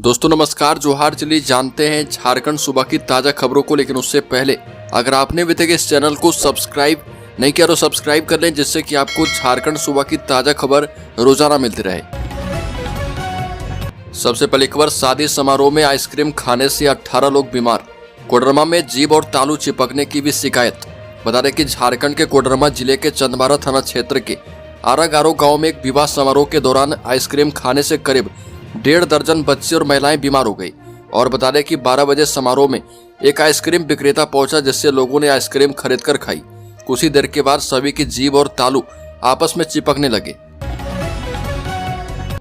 दोस्तों नमस्कार, जोहार। चलिए जानते हैं झारखंड सूबा की ताज़ा खबरों को, लेकिन उससे पहले अगर आपने अभी तक इस चैनल को सब्सक्राइब नहीं किया तो सब्सक्राइब कर लें, जिससे कि आपको झारखंड सूबा की ताज़ा खबर रोजाना मिलती रहे। सबसे पहले खबर, शादी समारोह में आइसक्रीम खाने से 18 लोग बीमार। कोडरमा में जीभ और तालू चिपकने की भी शिकायत। बता दें कि झारखंड के कोडरमा जिले के चंदमारा थाना क्षेत्र के आरागारो गाँव में एक विवाह समारोह के दौरान आइसक्रीम खाने से करीब 1.5 दर्जन बच्चे और महिलाएं बीमार हो गई। और बता दें कि 12 बजे समारोह में एक आइसक्रीम विक्रेता पहुंचा, जिससे लोगों ने आइसक्रीम खरीदकर खाई। कुछ ही देर के बाद सभी की जीभ और तालू आपस में चिपकने लगे।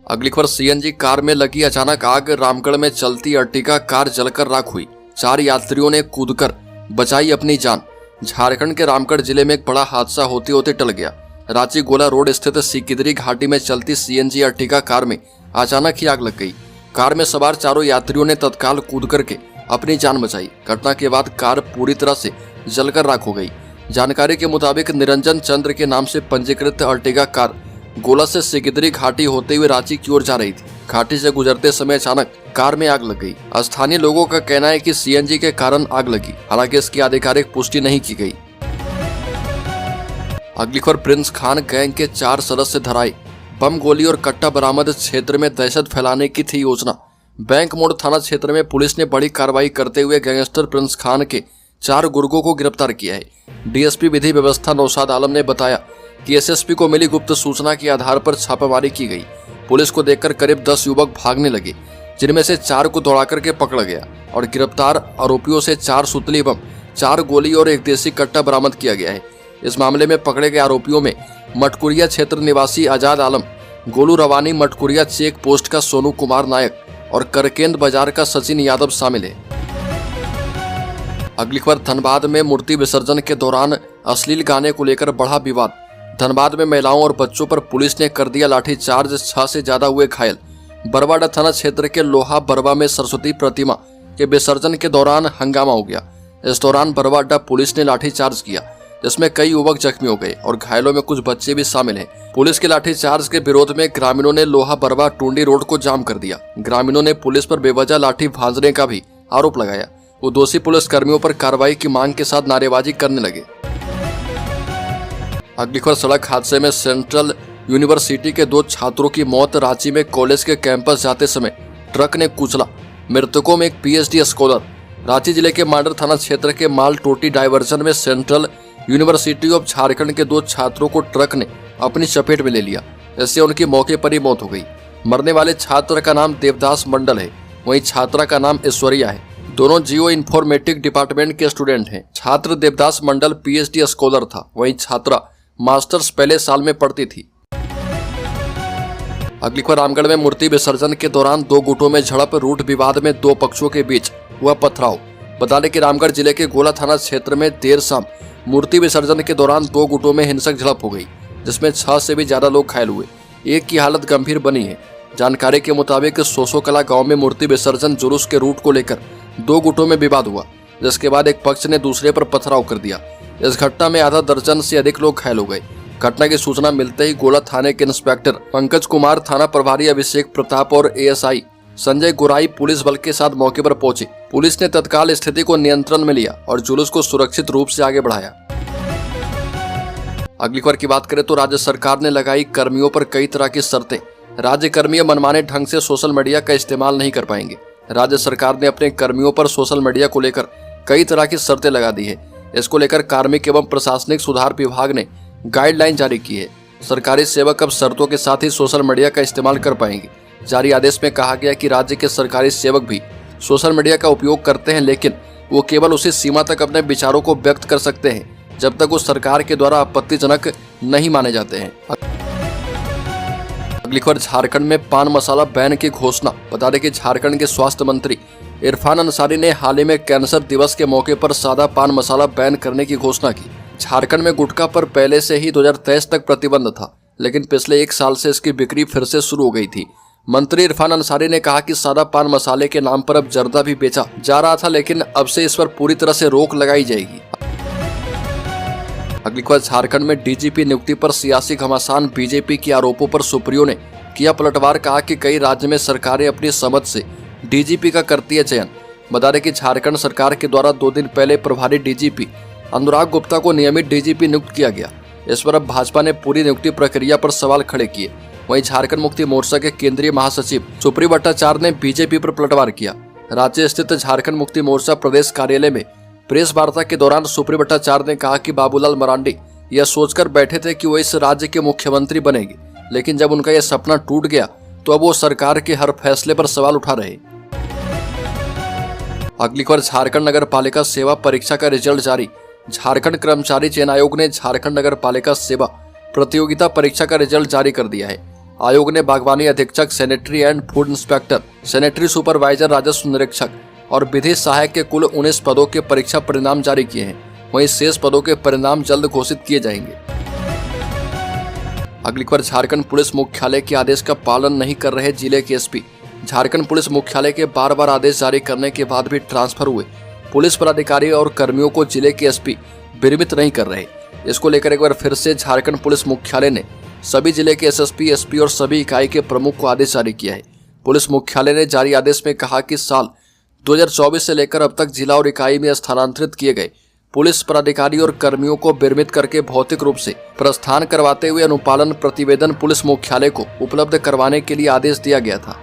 अगली खबर, सीएनजी कार में लगी अचानक आग। रामगढ़ में चलती अर्टिगा कार जलकर राख हुई। 4 यात्रियों ने कूदकर बचाई अपनी जान। झारखंड के रामगढ़ जिले में एक बड़ा हादसा होते होते टल गया। रांची गोला रोड स्थित सिकिदरी घाटी में चलती सीएनजी अर्टिगा कार में अचानक ही आग लग गई। कार में सवार 4 यात्रियों ने तत्काल कूद करके अपनी जान बचाई। घटना के बाद कार पूरी तरह से जलकर राख हो गई। जानकारी के मुताबिक निरंजन चंद्र के नाम से पंजीकृत अर्टिगा कार गोला से सिकिदरी घाटी होते हुए रांची की ओर जा रही थी। घाटी से गुजरते समय अचानक कार में आग लग गई। स्थानीय लोगों का कहना है कि सीएनजी के कारण आग लगी, हालांकि इसकी आधिकारिक पुष्टि नहीं की गई। अगली खबर, प्रिंस खान गैंग के 4 सदस्य धराए। बम, गोली और कट्टा बरामद। क्षेत्र में दहशत फैलाने की थी योजना। बैंक मोड़ थाना क्षेत्र में पुलिस ने बड़ी कार्रवाई करते हुए गैंगस्टर प्रिंस खान के 4 गुर्गों को गिरफ्तार किया है। डीएसपी विधि व्यवस्था नौशाद आलम ने बताया कि एसएसपी को मिली गुप्त सूचना के आधार पर छापेमारी की गई। पुलिस को देखकर करीब 10 युवक भागने लगे, जिनमें से 4 को दौड़ा करके पकड़ा गया और गिरफ्तार आरोपियों से 4 सुतली बम, 4 गोली और 1 देसी कट्टा बरामद किया गया है। इस मामले में पकड़े गए आरोपियों में मटकुरिया क्षेत्र निवासी आजाद आलम, गोलू रवानी, मटकुरिया चेक पोस्ट का सोनू कुमार नायक और करकेंद बाजार का सचिन यादव शामिल है। अगली खबर, धनबाद में मूर्ति विसर्जन के दौरान अश्लील गाने को लेकर बढ़ा विवाद। धनबाद में महिलाओं और बच्चों पर पुलिस ने कर दिया लाठीचार्ज। 6 से ज्यादा हुए घायल। बरवाडा थाना क्षेत्र के लोहा बरवा में सरस्वती प्रतिमा के विसर्जन के दौरान हंगामा हो गया। इस दौरान बरवाडा पुलिस ने लाठीचार्ज किया, जिसमें कई युवक जख्मी हो गए और घायलों में कुछ बच्चे भी शामिल हैं। पुलिस के लाठीचार्ज के विरोध में ग्रामीणों ने लोहा बरवा टूंडी रोड को जाम कर दिया। ग्रामीणों ने पुलिस पर बेवजह लाठी भांजने का भी आरोप लगाया। वो दोषी पुलिस कर्मियों पर कार्रवाई की मांग के साथ नारेबाजी करने लगे। अगली खबर, सड़क हादसे में सेंट्रल यूनिवर्सिटी के 2 छात्रों की मौत। रांची में कॉलेज के कैंपस जाते समय ट्रक ने कुचला। मृतकों में एक पीएचडी स्कॉलर। रांची जिले के मांडर थाना क्षेत्र के माल टोटी डायवर्जन में सेंट्रल यूनिवर्सिटी ऑफ झारखंड के 2 छात्रों को ट्रक ने अपनी चपेट में ले लिया। इससे उनकी मौके पर ही मौत हो गई। मरने वाले छात्र का नाम देवदास मंडल है, वहीं छात्रा का नाम ऐश्वर्या है। दोनों जियो इन्फॉर्मेटिक डिपार्टमेंट के स्टूडेंट हैं। छात्र देवदास मंडल पीएचडी स्कॉलर था, वहीं छात्रा मास्टर्स पहले साल में पढ़ती थी। अगली खबर, रामगढ़ में मूर्ति विसर्जन के दौरान 2 गुटों में झड़प। रूट विवाद में 2 पक्षों के बीच हुआ पथराव। बता दें कि रामगढ़ जिले के गोला थाना क्षेत्र में देर शाम मूर्ति विसर्जन के दौरान 2 गुटों में हिंसक झड़प हो गई, जिसमें 6 से भी ज्यादा लोग घायल हुए। एक की हालत गंभीर बनी है। जानकारी के मुताबिक सोसोकला गांव में मूर्ति विसर्जन जुलूस के रूट को लेकर 2 गुटों में विवाद हुआ, जिसके बाद एक पक्ष ने दूसरे पर पथराव कर दिया। इस घटना में आधा दर्जन से अधिक लोग घायल हो गए। घटना की सूचना मिलते ही गोला थाने के इंस्पेक्टर पंकज कुमार, थाना प्रभारी अभिषेक प्रताप और एएसआई संजय गुराई पुलिस बल के साथ मौके पर पहुंचे। पुलिस ने तत्काल स्थिति को नियंत्रण में लिया और जुलूस को सुरक्षित रूप से आगे बढ़ाया। अगली खबर की बात करें तो राज्य सरकार ने लगाई कर्मियों पर कई तरह की शर्तें। राज्य कर्मी मनमाने ढंग से सोशल मीडिया का इस्तेमाल नहीं कर पाएंगे। राज्य सरकार ने अपने कर्मियों पर सोशल मीडिया को लेकर कई तरह की शर्तें लगा दी है। इसको लेकर कार्मिक एवं प्रशासनिक सुधार विभाग ने गाइडलाइन जारी की है। सरकारी सेवक अब शर्तों के साथ ही सोशल मीडिया का इस्तेमाल कर पाएंगे। जारी आदेश में कहा गया कि राज्य के सरकारी सेवक भी सोशल मीडिया का उपयोग करते हैं, लेकिन वो केवल उसी सीमा तक अपने विचारों को व्यक्त कर सकते हैं जब तक वो सरकार के द्वारा आपत्तिजनक नहीं माने जाते हैं। अगली खबर, झारखंड में पान मसाला बैन की घोषणा। बता दें कि झारखंड के स्वास्थ्य मंत्री इरफान अंसारी ने हाल ही में कैंसर दिवस के मौके पर सादा पान मसाला बैन करने की घोषणा की। झारखंड में गुटखा पर पहले से ही 2023 तक प्रतिबंध था, लेकिन पिछले 1 साल से इसकी बिक्री फिर से शुरू हो गई थी। मंत्री इरफान अंसारी ने कहा कि सादा पान मसाले के नाम पर अब जर्दा भी बेचा जा रहा था, लेकिन अब से इस पर पूरी तरह से रोक लगाई जाएगी। अगली खबर, झारखंड में डीजीपी नियुक्ति पर सियासी घमासान। बीजेपी के आरोपों पर सुप्रीयो ने किया पलटवार। कहा कि कई राज्य में सरकारें अपनी समझ से डीजीपी का करती है चयन। बता दें कि झारखंड सरकार के द्वारा 2 दिन पहले प्रभारी डीजीपी अनुराग गुप्ता को नियमित डीजीपी नियुक्त किया गया। इस पर अब भाजपा ने पूरी नियुक्ति प्रक्रिया पर सवाल खड़े किए। वहीं झारखंड मुक्ति मोर्चा के केंद्रीय महासचिव सुप्री भट्टाचार्य ने बीजेपी पर पलटवार किया। रांची स्थित झारखंड मुक्ति मोर्चा प्रदेश कार्यालय में प्रेस वार्ता के दौरान सुप्री भट्टाचार्य ने कहा कि बाबूलाल मरांडी यह सोचकर बैठे थे कि वो इस राज्य के मुख्यमंत्री बनेंगे, लेकिन जब उनका यह सपना टूट गया तो अब वो सरकार के हर फैसले पर सवाल उठा रहे। अगली खबर, झारखंड नगर पालिका सेवा परीक्षा का रिजल्ट जारी। झारखंड कर्मचारी चयन आयोग ने झारखंड नगर पालिका सेवा प्रतियोगिता परीक्षा का रिजल्ट जारी कर दिया है। आयोग ने बागवानी अधीक्षक, sanitary and food inspector, sanitary supervisor, राजस्व निरीक्षक और विधि सहायक के कुल 19 पदों के परीक्षा परिणाम जारी किए हैं। वहीं शेष पदों के परिणाम जल्द घोषित किए जाएंगे। अगली खबर, झारखंड पुलिस मुख्यालय के आदेश का पालन नहीं कर रहे जिले के एसपी। झारखंड पुलिस मुख्यालय के बार आदेश जारी करने के बाद भी ट्रांसफर हुए पुलिस पदाधिकारी और कर्मियों को जिले के एसपी विरमित नहीं कर रहे। इसको लेकर एक बार फिर से झारखंड पुलिस मुख्यालय ने सभी जिले के एसएसपी, एसपी और सभी इकाई के प्रमुख को आदेश जारी किया है। पुलिस मुख्यालय ने जारी आदेश में कहा कि साल 2024 से लेकर अब तक जिला और इकाई में स्थानांतरित किए गए पुलिस पदाधिकारी और कर्मियों को विरमित करके भौतिक रूप से प्रस्थान करवाते हुए अनुपालन प्रतिवेदन पुलिस मुख्यालय को उपलब्ध करवाने के लिए आदेश दिया गया था।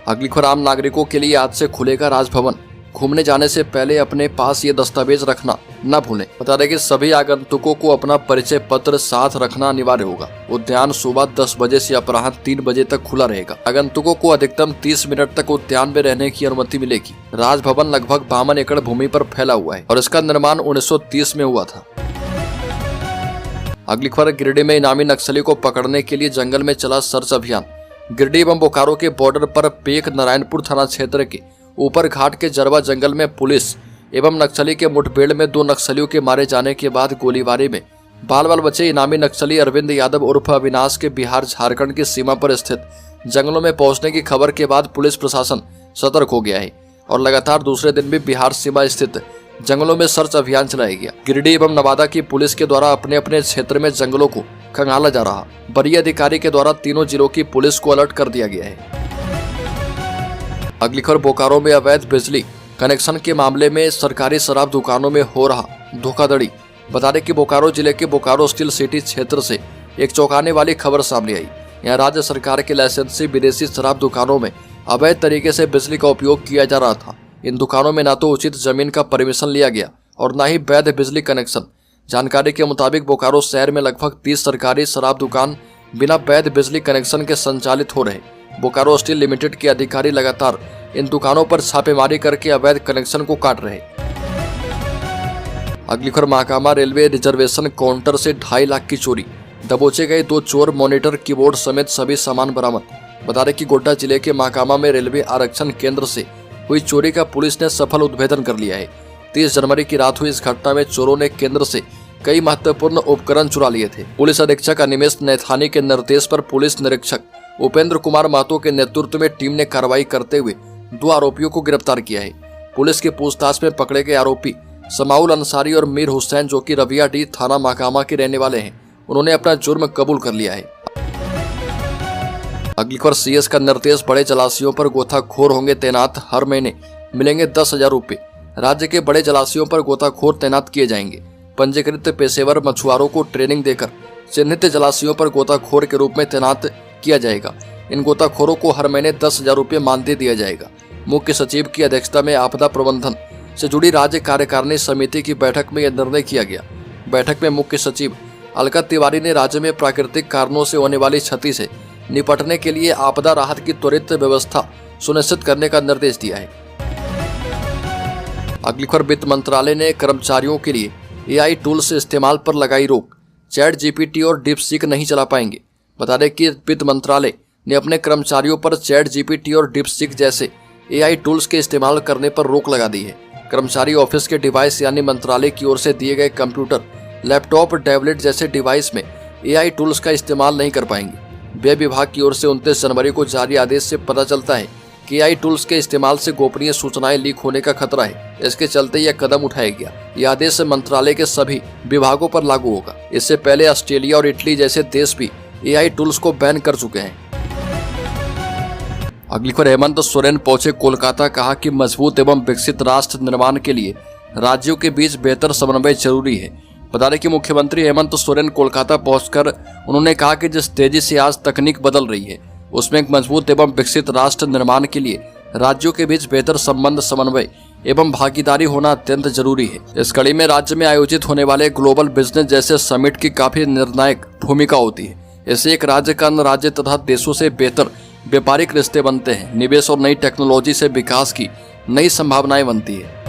अगली खबर, आम नागरिकों के लिए आज से खुलेगा राजभवन। घूमने जाने से पहले अपने पास ये दस्तावेज रखना न भूलें। बता दें कि सभी आगंतुकों को अपना परिचय पत्र साथ रखना अनिवार्य होगा। उद्यान सुबह 10 बजे से अपराह्न 3 बजे तक खुला रहेगा। आगंतुकों को अधिकतम 30 मिनट तक उद्यान में रहने की अनुमति मिलेगी। राजभवन लगभग 52 एकड़ भूमि पर फैला हुआ है और इसका निर्माण 1930 में हुआ था। अगली खबर, गिरिडीह में इनामी नक्सली को पकड़ने के लिए जंगल में चला सर्च अभियान। गिरिडीह एवं बोकारो के बॉर्डर पर पेख नारायणपुर थाना क्षेत्र के ऊपर घाट के जरवा जंगल में पुलिस एवं नक्सली के मुठभेड़ में 2 नक्सलियों के मारे जाने के बाद गोलीबारी में बाल बचे इनामी नक्सली अरविंद यादव उर्फ अविनाश के बिहार झारखंड की सीमा पर स्थित जंगलों में पहुंचने की खबर के बाद पुलिस प्रशासन सतर्क हो गया है और लगातार दूसरे दिन भी बिहार सीमा स्थित जंगलों में सर्च अभियान चलाया गया। गिरिडीह एवं नवादा की पुलिस के द्वारा अपने अपने क्षेत्र में जंगलों को खंगाला जा रहा। वरीय अधिकारी के द्वारा तीनों जिलों की पुलिस को अलर्ट कर दिया गया है। अगली खबर, बोकारो में अवैध बिजली कनेक्शन के मामले में सरकारी शराब दुकानों में हो रहा धोखाधड़ी। बता दें कि बोकारो जिले के बोकारो स्टील सिटी क्षेत्र से एक चौंकाने वाली खबर सामने आई। यहाँ राज्य सरकार के लाइसेंसी विदेशी शराब दुकानों में अवैध तरीके से बिजली का उपयोग किया जा रहा था। इन दुकानों में न तो उचित जमीन का परमिशन लिया गया और न ही वैध बिजली कनेक्शन। जानकारी के मुताबिक बोकारो शहर में लगभग 30 सरकारी शराब दुकान बिना वैध बिजली कनेक्शन के संचालित हो रहे। बोकारो स्टील लिमिटेड के अधिकारी लगातार इन दुकानों पर छापेमारी करके अवैध कनेक्शन को काट रहे। अगली खबर, महाकामा रेलवे रिजर्वेशन काउंटर से 2.5 लाख की चोरी। दबोचे गए 2 चोर, मॉनिटर, कीबोर्ड समेत सभी सामान बरामद। बता दें कि गोड्डा जिले के महाकामा में रेलवे आरक्षण केंद्र से हुई चोरी का पुलिस ने सफल उद्भेदन कर लिया है। 30 जनवरी की रात हुई इस घटना में चोरों ने केंद्र से कई महत्वपूर्ण उपकरण चुरा लिए थे। पुलिस अधीक्षक अनिमेश नैथानी के निर्देश पर पुलिस निरीक्षक उपेंद्र कुमार महतो के नेतृत्व में टीम ने कार्रवाई करते हुए 2 आरोपियों को गिरफ्तार किया है। पुलिस की पूछताछ में पकड़े गए आरोपी समाउल अंसारी और मीर हुसैन, जो कि रवियाडीह थाना महाकामा के रहने वाले हैं, उन्होंने अपना जुर्म कबूल कर लिया है। अगली खबर, सीएस का निर्देश, बड़े जलाशयों पर गोताखोर होंगे तैनात, हर महीने मिलेंगे 10,000 रुपए। राज्य के बड़े जलाशयों पर गोताखोर तैनात किए जाएंगे। पंजीकृत पेशेवर मछुआरों को ट्रेनिंग देकर चिन्हित जलाशयों पर गोताखोर के रूप में तैनात किया जाएगा। इन गोताखोरों को हर महीने 10,000 रुपये मानदेय दिया जाएगा। मुख्य सचिव की अध्यक्षता में आपदा प्रबंधन से जुड़ी राज्य कार्यकारिणी समिति की बैठक में यह निर्णय किया गया। बैठक में मुख्य सचिव अलका तिवारी ने राज्य में प्राकृतिक कारणों से होने वाली क्षति से निपटने के लिए आपदा राहत की त्वरित व्यवस्था सुनिश्चित करने का निर्देश दिया है। अगली खबर, वित्त मंत्रालय ने कर्मचारियों के लिए एआई टूल्स इस्तेमाल पर लगाई रोक। चैट जीपीटी और डीपसीक नहीं चला पाएंगे। बता दें कि वित्त मंत्रालय ने अपने कर्मचारियों पर चैट जीपीटी और डीपसीक जैसे एआई टूल्स के इस्तेमाल करने पर रोक लगा दी है। कर्मचारी ऑफिस के डिवाइस यानी मंत्रालय की ओर से दिए गए कंप्यूटर, लैपटॉप, टैबलेट जैसे डिवाइस में एआई टूल्स का इस्तेमाल नहीं कर पाएंगे। व्यय विभाग की ओर से 29 जनवरी को जारी आदेश से पता चलता है कि एआई टूल्स के इस्तेमाल से गोपनीय सूचनाएं लीक होने का खतरा है। इसके चलते यह कदम उठाया गया। यह आदेश मंत्रालय के सभी विभागों पर लागू होगा। इससे पहले ऑस्ट्रेलिया और इटली जैसे देश भी एआई टूल्स को बैन कर चुके हैं। अगली खबर, हेमंत सोरेन पहुंचे कोलकाता, कहा कि मजबूत एवं विकसित राष्ट्र निर्माण के लिए राज्यों के बीच बेहतर समन्वय जरूरी है। बता दें कि मुख्यमंत्री हेमंत सोरेन कोलकाता पहुंचकर उन्होंने कहा कि जिस तेजी से आज तकनीक बदल रही है उसमें एक मजबूत एवं विकसित राष्ट्र निर्माण के लिए राज्यों के बीच बेहतर संबंध, समन्वय एवं भागीदारी होना अत्यंत जरूरी है। इस कड़ी में राज्य में आयोजित होने वाले ग्लोबल बिजनेस जैसे समिट की काफी निर्णायक भूमिका होती है। इससे एक राज्य का अन्य राज्य तथा देशों से बेहतर व्यापारिक रिश्ते बनते हैं, निवेश और नई टेक्नोलॉजी से विकास की नई संभावनाएं बनती है।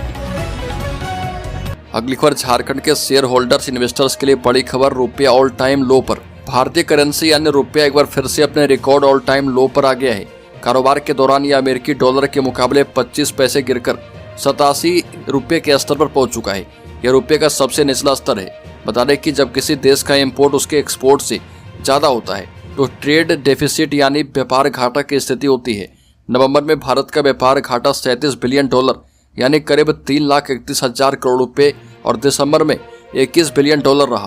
अगली खबर, झारखंड के शेयर होल्डर्स इन्वेस्टर्स के लिए बड़ी खबर, रुपया ऑल टाइम लो पर। भारतीय करेंसी यानी रुपया एक बार फिर से अपने रिकॉर्ड ऑल टाइम लो पर आ गया है। कारोबार के दौरान यह अमेरिकी डॉलर के मुकाबले 25 पैसे गिरकर 87 रुपये के स्तर पर पहुंच चुका है। यह रुपये का सबसे निचला स्तर है। बता दें कि जब किसी देश का इंपोर्ट उसके एक्सपोर्ट से ज्यादा होता है तो ट्रेड डेफिसिट यानी व्यापार घाटा की स्थिति होती है। नवंबर में भारत का व्यापार घाटा 37 बिलियन डॉलर यानी करीब 3,31,000 करोड़ रुपए और दिसंबर में 21 बिलियन डॉलर रहा।